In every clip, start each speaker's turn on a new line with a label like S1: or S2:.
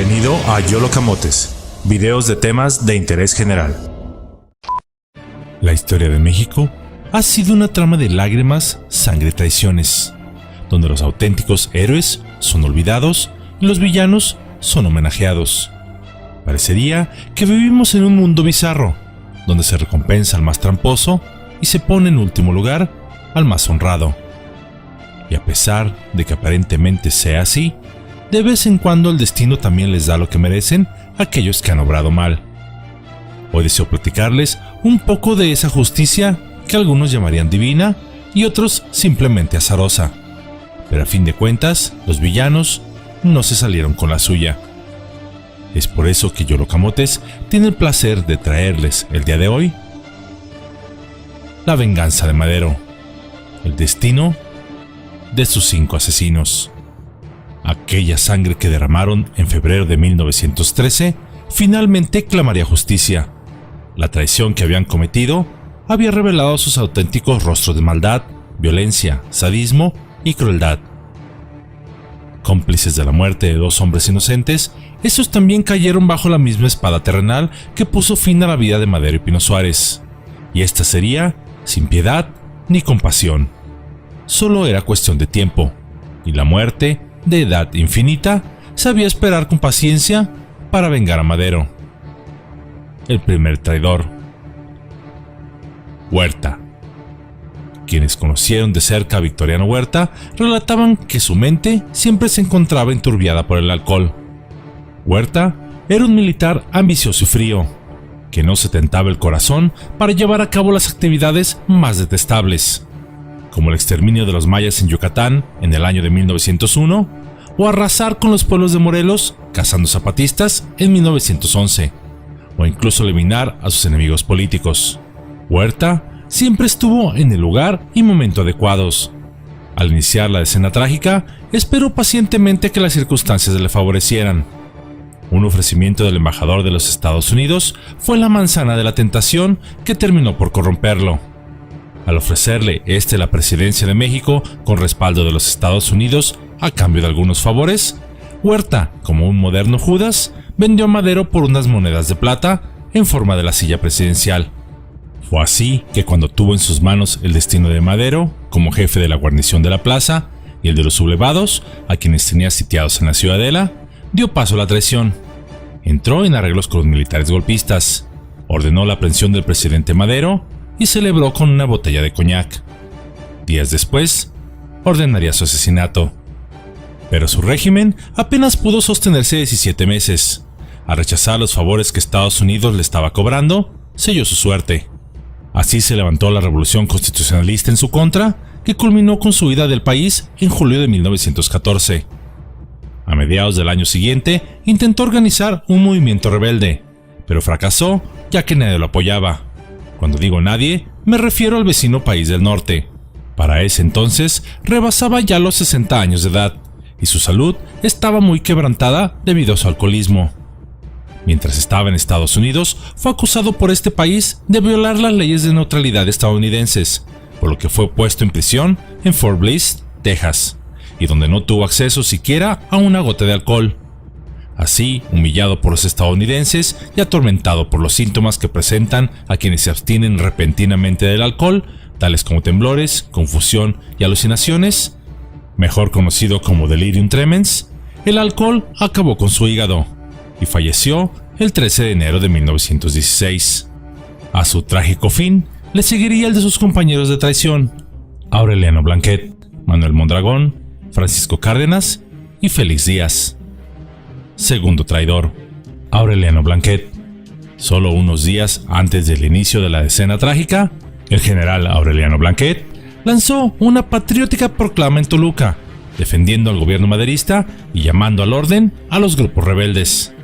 S1: Bienvenido a YOLO Camotes, videos de temas de interés general. La historia de México ha sido una trama de lágrimas, sangre y traiciones, donde los auténticos héroes son olvidados y los villanos son homenajeados. Parecería que vivimos en un mundo bizarro, donde se recompensa al más tramposo y se pone en último lugar al más honrado. Y a pesar de que aparentemente sea así, de vez en cuando el destino también les da lo que merecen a aquellos que han obrado mal. Hoy deseo platicarles un poco de esa justicia que algunos llamarían divina y otros simplemente azarosa. Pero a fin de cuentas, los villanos no se salieron con la suya. Es por eso que YOLO Camotes tiene el placer de traerles el día de hoy la venganza de Madero, el destino de sus 5 asesinos. Aquella sangre que derramaron en febrero de 1913 finalmente clamaría justicia. La traición que habían cometido había revelado sus auténticos rostros de maldad, violencia, sadismo y crueldad. Cómplices de la muerte de 2 hombres inocentes, estos también cayeron bajo la misma espada terrenal que puso fin a la vida de Madero y Pino Suárez. Y esta sería sin piedad ni compasión. Solo era cuestión de tiempo, y la muerte, de edad infinita, sabía esperar con paciencia para vengar a Madero. El primer traidor, Huerta. Quienes conocieron de cerca a Victoriano Huerta relataban que su mente siempre se encontraba enturbiada por el alcohol. Huerta era un militar ambicioso y frío, que no se tentaba el corazón para llevar a cabo las actividades más detestables, como el exterminio de los mayas en Yucatán en el año de 1901, o arrasar con los pueblos de Morelos cazando zapatistas en 1911, o incluso eliminar a sus enemigos políticos. Huerta siempre estuvo en el lugar y momento adecuados. Al iniciar la escena trágica, esperó pacientemente que las circunstancias le favorecieran. Un ofrecimiento del embajador de los Estados Unidos fue la manzana de la tentación que terminó por corromperlo. Al ofrecerle la presidencia de México con respaldo de los Estados Unidos a cambio de algunos favores, Huerta, como un moderno Judas, vendió a Madero por unas monedas de plata en forma de la silla presidencial. Fue así que cuando tuvo en sus manos el destino de Madero como jefe de la guarnición de la plaza y el de los sublevados, a quienes tenía sitiados en la ciudadela, dio paso a la traición. Entró en arreglos con los militares golpistas, ordenó la aprehensión del presidente Madero y celebró con una botella de coñac. Días después, ordenaría su asesinato. Pero su régimen apenas pudo sostenerse 17 meses. Al rechazar los favores que Estados Unidos le estaba cobrando, selló su suerte. Así se levantó la revolución constitucionalista en su contra, que culminó con su huida del país en julio de 1914. A mediados del año siguiente, intentó organizar un movimiento rebelde, pero fracasó ya que nadie lo apoyaba. Cuando digo nadie, me refiero al vecino país del norte. Para ese entonces, rebasaba ya los 60 años de edad, y su salud estaba muy quebrantada debido a su alcoholismo. Mientras estaba en Estados Unidos, fue acusado por este país de violar las leyes de neutralidad estadounidenses, por lo que fue puesto en prisión en Fort Bliss, Texas, y donde no tuvo acceso siquiera a una gota de alcohol. Así, humillado por los estadounidenses y atormentado por los síntomas que presentan a quienes se abstienen repentinamente del alcohol, tales como temblores, confusión y alucinaciones, mejor conocido como delirium tremens, el alcohol acabó con su hígado y falleció el 13 de enero de 1916. A su trágico fin le seguiría el de sus compañeros de traición, Aureliano Blanquet, Manuel Mondragón, Francisco Cárdenas y Félix Díaz. Segundo traidor, Aureliano Blanquet. Solo unos días antes del inicio de la escena trágica, el general Aureliano Blanquet lanzó una patriótica proclama en Toluca, defendiendo al gobierno maderista y llamando al orden a los grupos rebeldes.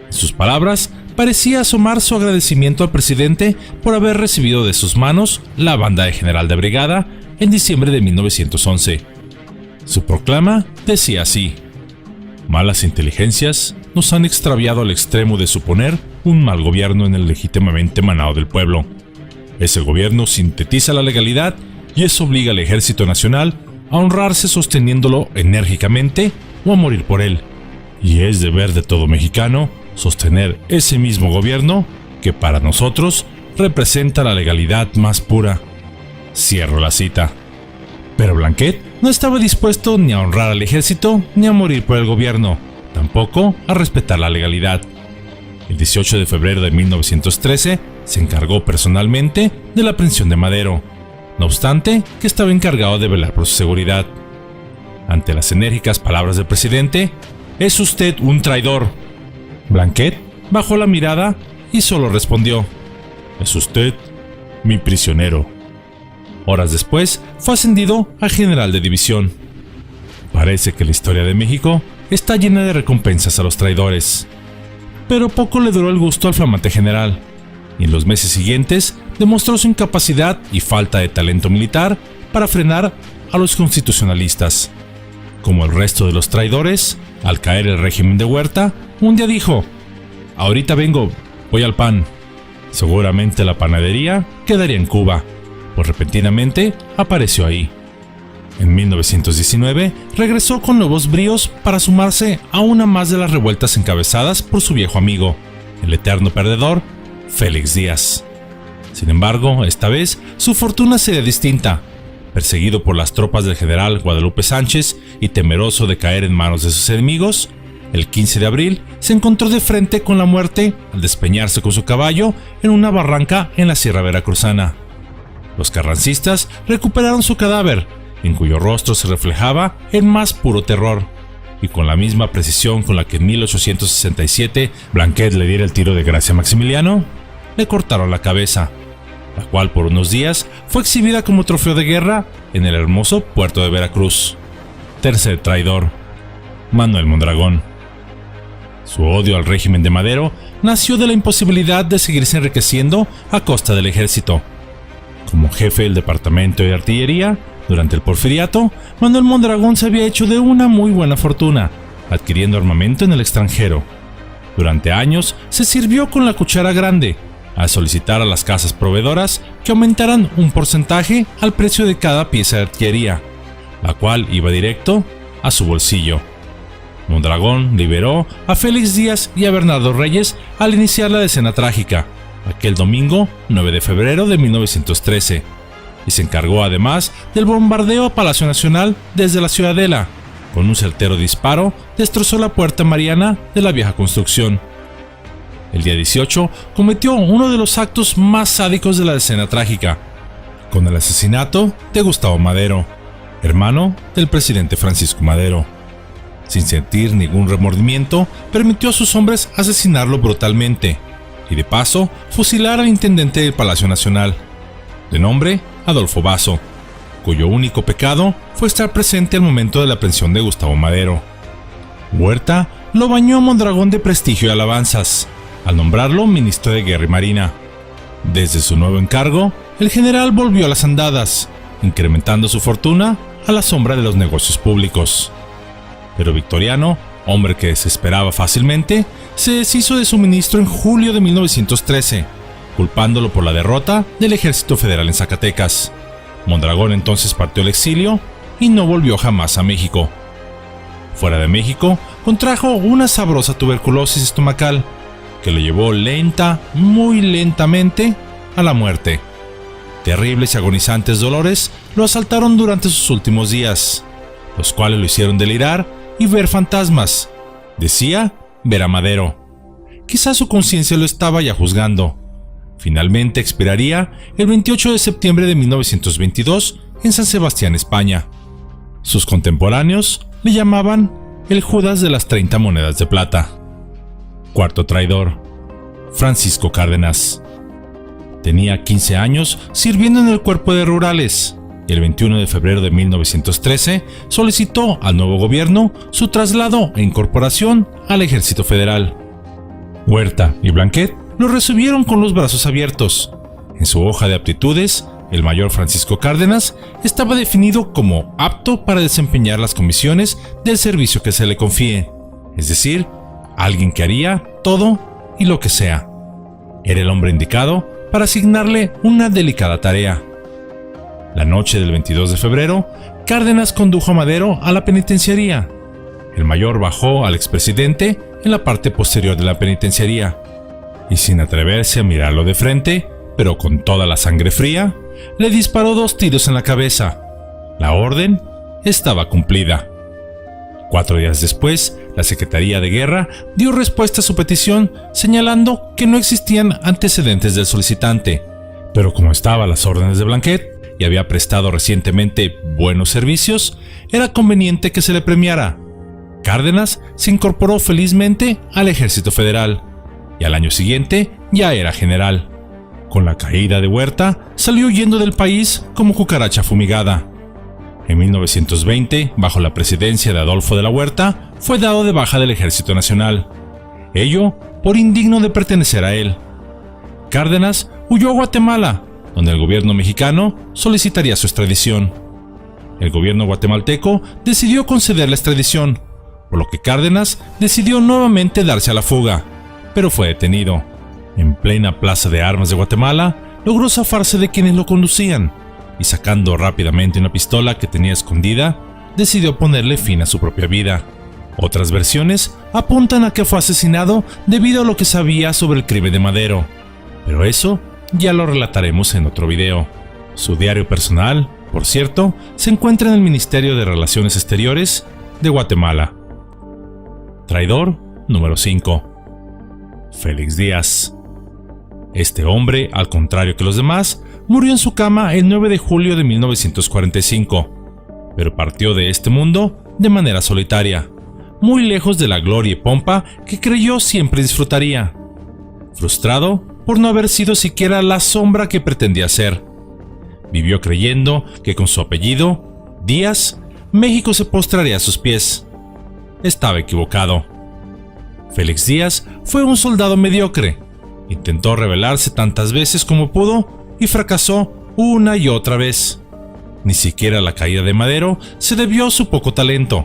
S1: En sus palabras, parecía asomar su agradecimiento al presidente por haber recibido de sus manos la banda de general de brigada en diciembre de 1911. Su proclama decía así: malas inteligencias nos han extraviado al extremo de suponer un mal gobierno en el legítimamente emanado del pueblo. Ese gobierno sintetiza la legalidad y eso obliga al Ejército Nacional a honrarse sosteniéndolo enérgicamente o a morir por él. Y es deber de todo mexicano sostener ese mismo gobierno que para nosotros representa la legalidad más pura. Cierro la cita. Pero Blanquet no estaba dispuesto ni a honrar al ejército ni a morir por el gobierno, tampoco a respetar la legalidad. El 18 de febrero de 1913 se encargó personalmente de la aprehensión de Madero, no obstante que estaba encargado de velar por su seguridad. Ante las enérgicas palabras del presidente, «Es usted un traidor». Blanquet bajó la mirada y solo respondió, «Es usted mi prisionero». Horas después fue ascendido a general de división. Parece que la historia de México está llena de recompensas a los traidores. Pero poco le duró el gusto al flamante general, y en los meses siguientes demostró su incapacidad y falta de talento militar para frenar a los constitucionalistas. Como el resto de los traidores, al caer el régimen de Huerta, un día dijo, «Ahorita vengo, voy al pan». Seguramente la panadería quedaría en Cuba, pues repentinamente apareció ahí. En 1919 regresó con nuevos bríos para sumarse a una más de las revueltas encabezadas por su viejo amigo, el eterno perdedor, Félix Díaz. Sin embargo, esta vez su fortuna sería distinta. Perseguido por las tropas del general Guadalupe Sánchez y temeroso de caer en manos de sus enemigos, el 15 de abril se encontró de frente con la muerte al despeñarse con su caballo en una barranca en la Sierra Veracruzana. Los carrancistas recuperaron su cadáver, en cuyo rostro se reflejaba el más puro terror, y con la misma precisión con la que en 1867 Blanquet le diera el tiro de gracia a Maximiliano, le cortaron la cabeza, la cual por unos días fue exhibida como trofeo de guerra en el hermoso puerto de Veracruz. Tercer traidor, Manuel Mondragón. Su odio al régimen de Madero nació de la imposibilidad de seguirse enriqueciendo a costa del ejército. Como jefe del departamento de artillería, durante el porfiriato, Manuel Mondragón se había hecho de una muy buena fortuna, adquiriendo armamento en el extranjero. Durante años se sirvió con la cuchara grande, al solicitar a las casas proveedoras que aumentaran un porcentaje al precio de cada pieza de artillería, la cual iba directo a su bolsillo. Mondragón liberó a Félix Díaz y a Bernardo Reyes al iniciar la decena trágica, aquel domingo 9 de febrero de 1913, y se encargó además del bombardeo a Palacio Nacional desde la Ciudadela. Con un certero disparo destrozó la Puerta Mariana de la vieja construcción. El día 18 cometió uno de los actos más sádicos de la decena trágica, con el asesinato de Gustavo Madero, hermano del presidente Francisco Madero. Sin sentir ningún remordimiento, permitió a sus hombres asesinarlo brutalmente y de paso fusilar al intendente del Palacio Nacional, de nombre Adolfo Basso, cuyo único pecado fue estar presente al momento de la aprehensión de Gustavo Madero. Huerta lo bañó a Mondragón de prestigio y alabanzas, al nombrarlo ministro de Guerra y Marina. Desde su nuevo encargo, el general volvió a las andadas, incrementando su fortuna a la sombra de los negocios públicos. Pero Victoriano, hombre que desesperaba fácilmente, se deshizo de su ministro en julio de 1913, culpándolo por la derrota del ejército federal en Zacatecas. Mondragón entonces partió al exilio y no volvió jamás a México. Fuera de México, contrajo una sabrosa tuberculosis estomacal que lo llevó muy lentamente, a la muerte. Terribles y agonizantes dolores lo asaltaron durante sus últimos días, los cuales lo hicieron delirar y ver fantasmas. Decía ver a Madero. Quizás su conciencia lo estaba ya juzgando. Finalmente expiraría el 28 de septiembre de 1922 en San Sebastián, España. Sus contemporáneos le llamaban el Judas de las 30 monedas de plata. Cuarto traidor, Francisco Cárdenas. Tenía 15 años sirviendo en el cuerpo de rurales y el 21 de febrero de 1913 solicitó al nuevo gobierno su traslado e incorporación al Ejército Federal. Huerta y Blanquet lo recibieron con los brazos abiertos. En su hoja de aptitudes, el mayor Francisco Cárdenas estaba definido como apto para desempeñar las comisiones del servicio que se le confíe, es decir, alguien que haría todo y lo que sea. Era el hombre indicado para asignarle una delicada tarea. La noche del 22 de febrero, Cárdenas condujo a Madero a la penitenciaría. El mayor bajó al expresidente en la parte posterior de la penitenciaría y, sin atreverse a mirarlo de frente, pero con toda la sangre fría, le disparó 2 tiros en la cabeza. La orden estaba cumplida. 4 días después, la Secretaría de Guerra dio respuesta a su petición señalando que no existían antecedentes del solicitante, pero como estaba a las órdenes de Blanquet y había prestado recientemente buenos servicios, era conveniente que se le premiara. Cárdenas se incorporó felizmente al Ejército Federal y al año siguiente ya era general. Con la caída de Huerta, salió huyendo del país como cucaracha fumigada. En 1920, bajo la presidencia de Adolfo de la Huerta, fue dado de baja del Ejército Nacional. Ello por indigno de pertenecer a él. Cárdenas huyó a Guatemala, donde el gobierno mexicano solicitaría su extradición. El gobierno guatemalteco decidió conceder la extradición, por lo que Cárdenas decidió nuevamente darse a la fuga, pero fue detenido. En plena plaza de armas de Guatemala, logró zafarse de quienes lo conducían y, sacando rápidamente una pistola que tenía escondida, decidió ponerle fin a su propia vida. Otras versiones apuntan a que fue asesinado debido a lo que sabía sobre el crimen de Madero, pero eso ya lo relataremos en otro video. Su diario personal, por cierto, se encuentra en el Ministerio de Relaciones Exteriores de Guatemala. Traidor número 5. Félix Díaz. Este hombre, al contrario que los demás, murió en su cama el 9 de julio de 1945, pero partió de este mundo de manera solitaria, muy lejos de la gloria y pompa que creyó siempre disfrutaría, frustrado por no haber sido siquiera la sombra que pretendía ser. Vivió creyendo que con su apellido, Díaz, México se postraría a sus pies. Estaba equivocado. Félix Díaz fue un soldado mediocre. Intentó rebelarse tantas veces como pudo y fracasó una y otra vez. Ni siquiera la caída de Madero se debió a su poco talento.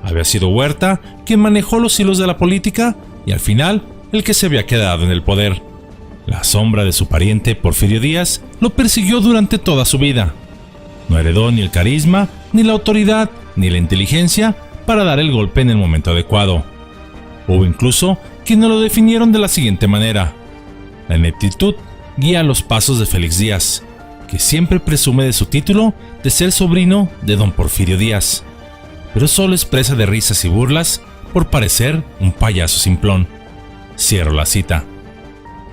S1: Había sido Huerta quien manejó los hilos de la política y al final el que se había quedado en el poder. La sombra de su pariente Porfirio Díaz lo persiguió durante toda su vida. No heredó ni el carisma, ni la autoridad, ni la inteligencia para dar el golpe en el momento adecuado. Hubo incluso quienes lo definieron de la siguiente manera: la ineptitud guía los pasos de Félix Díaz, que siempre presume de su título de ser sobrino de don Porfirio Díaz, pero solo es presa de risas y burlas por parecer un payaso simplón. Cierro la cita.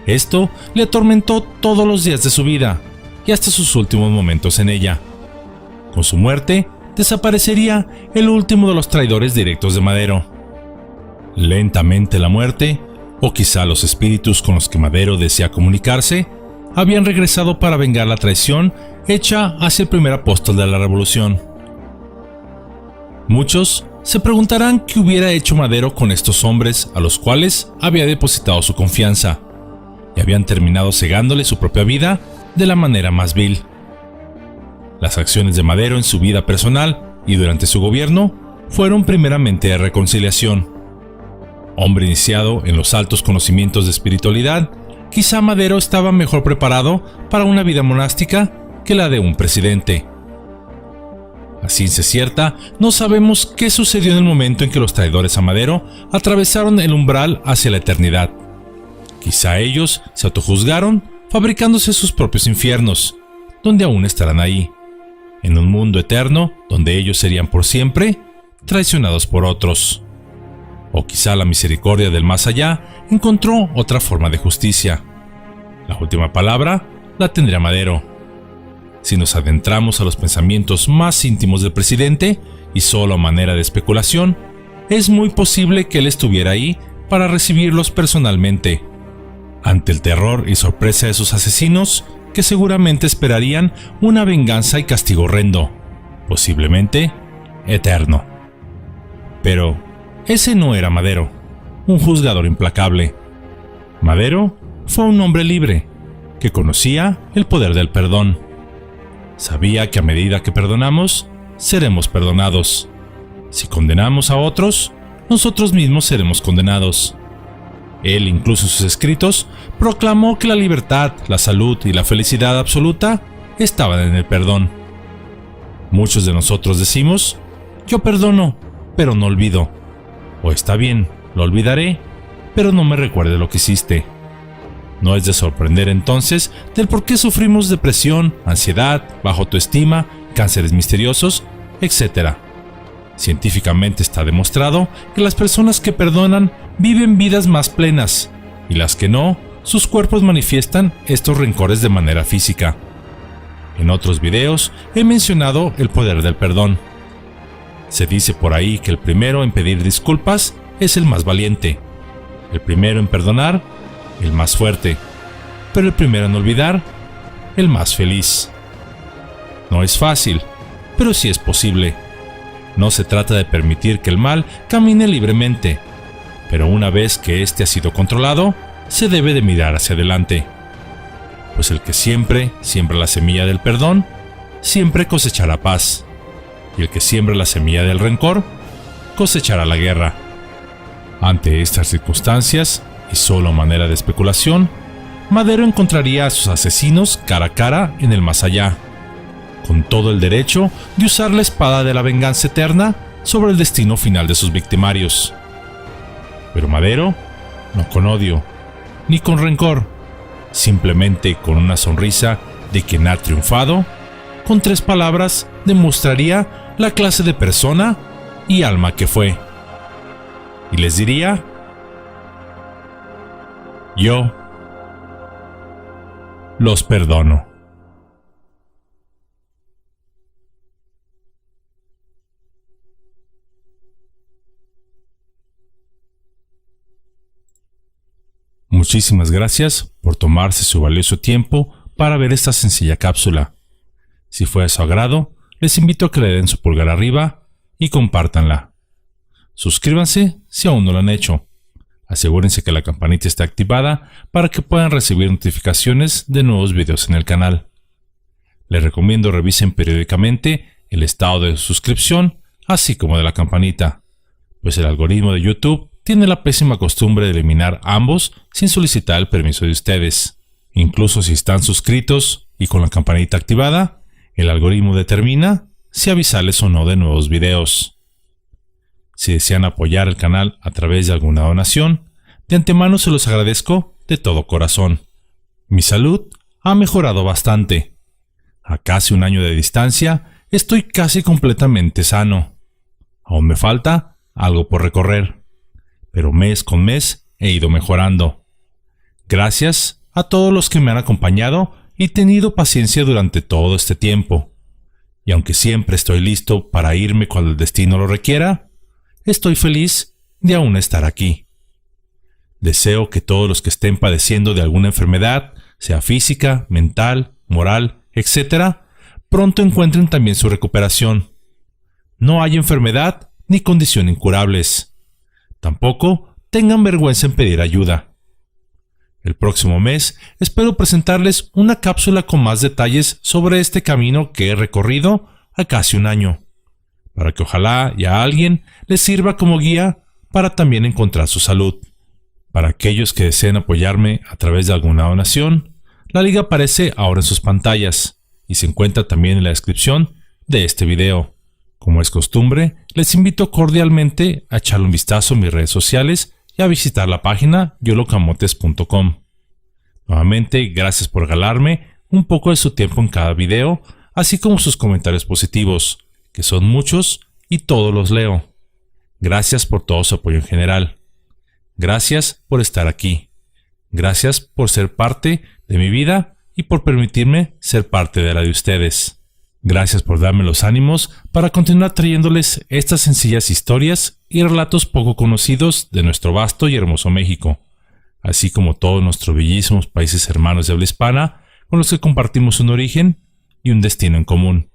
S1: Esto le atormentó todos los días de su vida y hasta sus últimos momentos en ella. Con su muerte, desaparecería el último de los traidores directos de Madero. Lentamente la muerte, o quizá los espíritus con los que Madero desea comunicarse, habían regresado para vengar la traición hecha hacia el primer apóstol de la revolución. Muchos se preguntarán qué hubiera hecho Madero con estos hombres a los cuales había depositado su confianza y habían terminado cegándole su propia vida de la manera más vil. Las acciones de Madero en su vida personal y durante su gobierno fueron primeramente de reconciliación. Hombre iniciado en los altos conocimientos de espiritualidad, quizá Madero estaba mejor preparado para una vida monástica que la de un presidente. A ciencia cierta, no sabemos qué sucedió en el momento en que los traidores a Madero atravesaron el umbral hacia la eternidad. Quizá ellos se autojuzgaron fabricándose sus propios infiernos, donde aún estarán ahí, en un mundo eterno donde ellos serían por siempre traicionados por otros. O quizá la misericordia del más allá encontró otra forma de justicia. La última palabra la tendría Madero. Si nos adentramos a los pensamientos más íntimos del presidente, y solo a manera de especulación, es muy posible que él estuviera ahí para recibirlos personalmente, ante el terror y sorpresa de sus asesinos, que seguramente esperarían una venganza y castigo horrendo, posiblemente eterno. Pero ese no era Madero, un juzgador implacable. Madero fue un hombre libre, que conocía el poder del perdón. Sabía que a medida que perdonamos, seremos perdonados. Si condenamos a otros, nosotros mismos seremos condenados. Él, incluso en sus escritos, proclamó que la libertad, la salud y la felicidad absoluta estaban en el perdón. Muchos de nosotros decimos: yo perdono, pero no olvido. O está bien, lo olvidaré, pero no me recuerde lo que hiciste. No es de sorprender entonces del por qué sufrimos depresión, ansiedad, baja autoestima, cánceres misteriosos, etc. Científicamente está demostrado que las personas que perdonan viven vidas más plenas, y las que no, sus cuerpos manifiestan estos rencores de manera física. En otros videos he mencionado el poder del perdón. Se dice por ahí que el primero en pedir disculpas es el más valiente, el primero en perdonar, el más fuerte, pero el primero en olvidar, el más feliz. No es fácil, pero sí es posible. No se trata de permitir que el mal camine libremente, pero una vez que éste ha sido controlado, se debe de mirar hacia adelante. Pues el que siempre siembra la semilla del perdón, siempre cosechará paz. Y el que siembra la semilla del rencor, cosechará la guerra. Ante estas circunstancias, y solo a manera de especulación, Madero encontraría a sus asesinos cara a cara en el más allá, con todo el derecho de usar la espada de la venganza eterna sobre el destino final de sus victimarios. Pero Madero, no con odio, ni con rencor, simplemente con una sonrisa de quien ha triunfado, con 3 palabras demostraría la clase de persona y alma que fue. Y les diría: yo los perdono. Muchísimas gracias por tomarse su valioso tiempo para ver esta sencilla cápsula. Si fue de su agrado, les invito a que le den su pulgar arriba y compártanla. Suscríbanse si aún no lo han hecho. Asegúrense que la campanita esté activada para que puedan recibir notificaciones de nuevos videos en el canal. Les recomiendo revisen periódicamente el estado de suscripción, así como de la campanita, pues el algoritmo de YouTube tiene la pésima costumbre de eliminar ambos sin solicitar el permiso de ustedes. Incluso si están suscritos y con la campanita activada, el algoritmo determina si avisarles o no de nuevos videos. Si desean apoyar el canal a través de alguna donación, de antemano se los agradezco de todo corazón. Mi salud ha mejorado bastante. A casi un año de distancia, estoy casi completamente sano. Aún me falta algo por recorrer, pero mes con mes he ido mejorando. Gracias a todos los que me han acompañado y tenido paciencia durante todo este tiempo. Y aunque siempre estoy listo para irme cuando el destino lo requiera, estoy feliz de aún estar aquí. Deseo que todos los que estén padeciendo de alguna enfermedad, sea física, mental, moral, etc., pronto encuentren también su recuperación. No hay enfermedad ni condición incurables. Tampoco tengan vergüenza en pedir ayuda. El próximo mes espero presentarles una cápsula con más detalles sobre este camino que he recorrido a casi un año, para que ojalá y a alguien les sirva como guía para también encontrar su salud. Para aquellos que deseen apoyarme a través de alguna donación, la liga aparece ahora en sus pantallas y se encuentra también en la descripción de este video. Como es costumbre, les invito cordialmente a echarle un vistazo en mis redes sociales y a visitar la página yolocamotes.com. Nuevamente, gracias por regalarme un poco de su tiempo en cada video, así como sus comentarios positivos, que son muchos y todos los leo. Gracias por todo su apoyo en general. Gracias por estar aquí. Gracias por ser parte de mi vida y por permitirme ser parte de la de ustedes. Gracias por darme los ánimos para continuar trayéndoles estas sencillas historias y relatos poco conocidos de nuestro vasto y hermoso México, así como todos nuestros bellísimos países hermanos de habla hispana con los que compartimos un origen y un destino en común.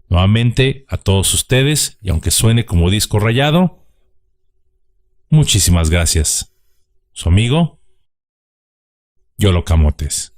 S1: Nuevamente, a todos ustedes, y aunque suene como disco rayado, muchísimas gracias. Su amigo, Yolo Camotes.